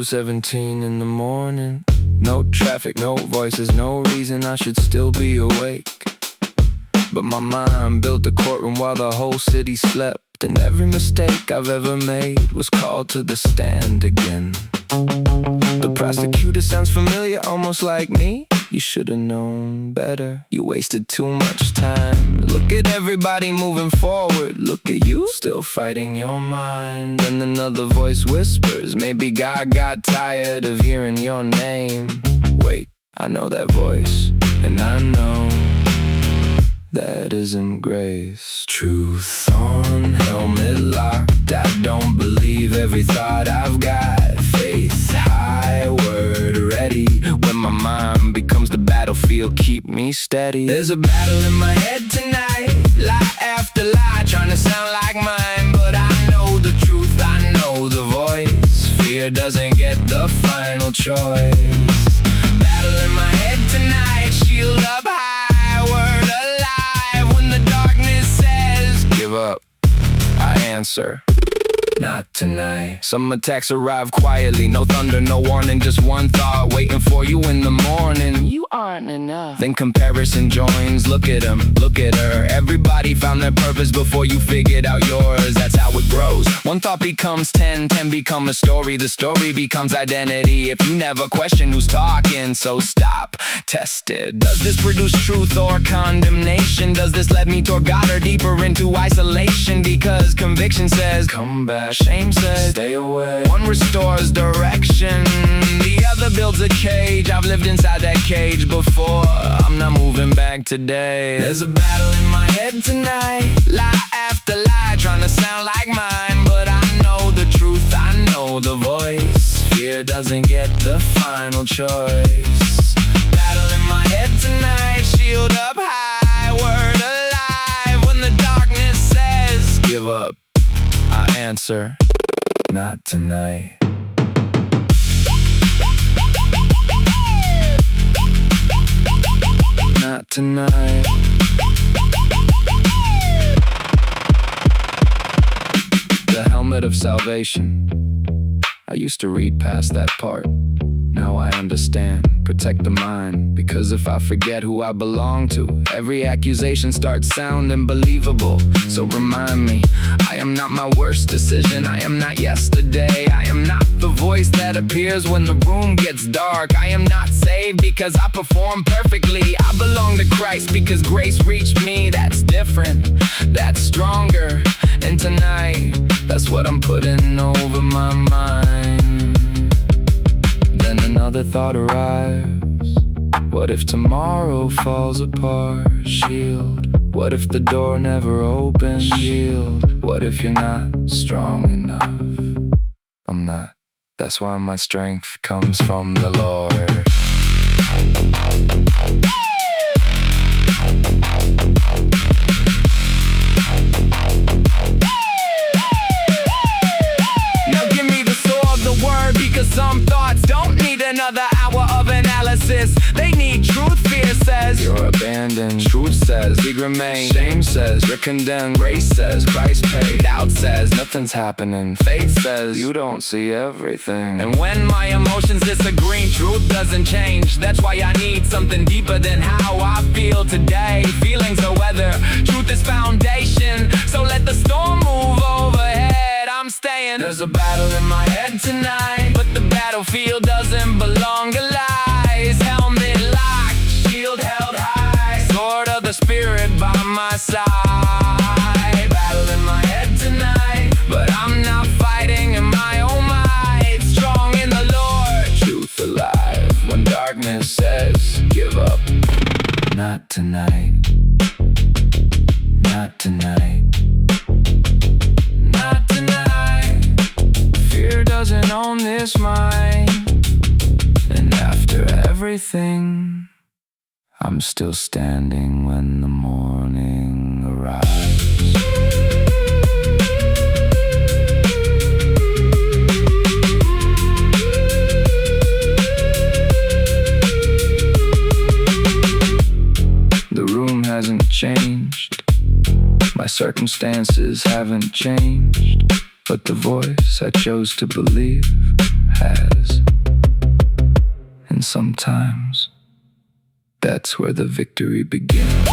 4:17 in the morning. No traffic, no voices, no reason I should still be awake. But my mind built a courtroom while the whole city slept. And every mistake I've ever made was called to the stand again. The prosecutor sounds familiar, almost like me. You should've known better, you wasted too much time. Look at everybody moving forward, look at you still fighting your mind. And another voice whispers, maybe God got tired of hearing your name. Wait, I know that voice, and I know that isn't grace. Truth on helmet locked, I don't believe every thought I've got. Faith high, word ready. When my mind becomes the battlefield, keep me steady. There's a battle in my head tonight, lie after lie, trying to sound like mine. But I know the truth, I know the voice. Fear doesn't get the final choice. Battle in my head tonight, shield up high, word alive. When the darkness says, give up, I answer, not tonight. Some attacks arrive quietly, no thunder, no warning, just one thought waiting for you in the morning. You aren't enough. Then comparison joins, look at him, look at her. Everybody found their purpose before you figured out yours. That's how it grows. One thought becomes 10, 10 become a story. The story becomes identity if you never question who's talking. So stop, test it. Does this produce truth or condemnation? Does this lead me toward God or deeper into isolation? Because conviction says, come back. Shame says, stay away. One restores direction, the other builds a cage. I've lived inside that cage before, I'm not moving back today. There's a battle in my head tonight, lie after lie, trying to sound like mine. But I know the truth, I know the voice. Fear doesn't get the final choice. Battle in my head tonight, shield up high, word alive. When the darkness says, give up, I answer, not tonight. Not tonight. The helmet of salvation. I used to read past that part. Now I understand. Protect the mind, because if I forget who I belong to, every accusation starts sounding believable. So remind me, I am not my worst decision. I am not yesterday. I am not the voice that appears when the room gets dark. I am not saved because I perform perfectly. I belong to Christ because grace reached me. That's different, that's stronger. And tonight, that's what I'm putting over my mind. Then another thought arrives. What if tomorrow falls apart? Shield. What if the door never opens? Shield. What if you're not strong enough? I'm not. That's why my strength comes from the Lord. Now give me the sword, the word, because some thoughts don't need another hour of analysis. They need truth. Fear says you're abandoned. Truth says we remain. Shame says you're condemned. Grace says Christ paid. Doubt says nothing's happening. Faith says you don't see everything. And when my emotions disagree, truth doesn't change. That's why I need something deeper than how I feel today. Feelings are weather, truth is foundation. So let the storm move overhead, I'm staying. There's a battle in my head tonight, but the battlefield doesn't belong to lies. Helmet locked, shield held high, sword of the spirit by my side. Battle in my head tonight, but I'm not fighting in my own might. Strong in the Lord, truth alive. When darkness says, give up, not tonight. Not tonight. Not tonight. Fear doesn't own this mind. And after everything, I'm still standing when the morning arrives. The room hasn't changed, my circumstances haven't changed, but the voice I chose to believe has. And sometimes that's where the victory begins.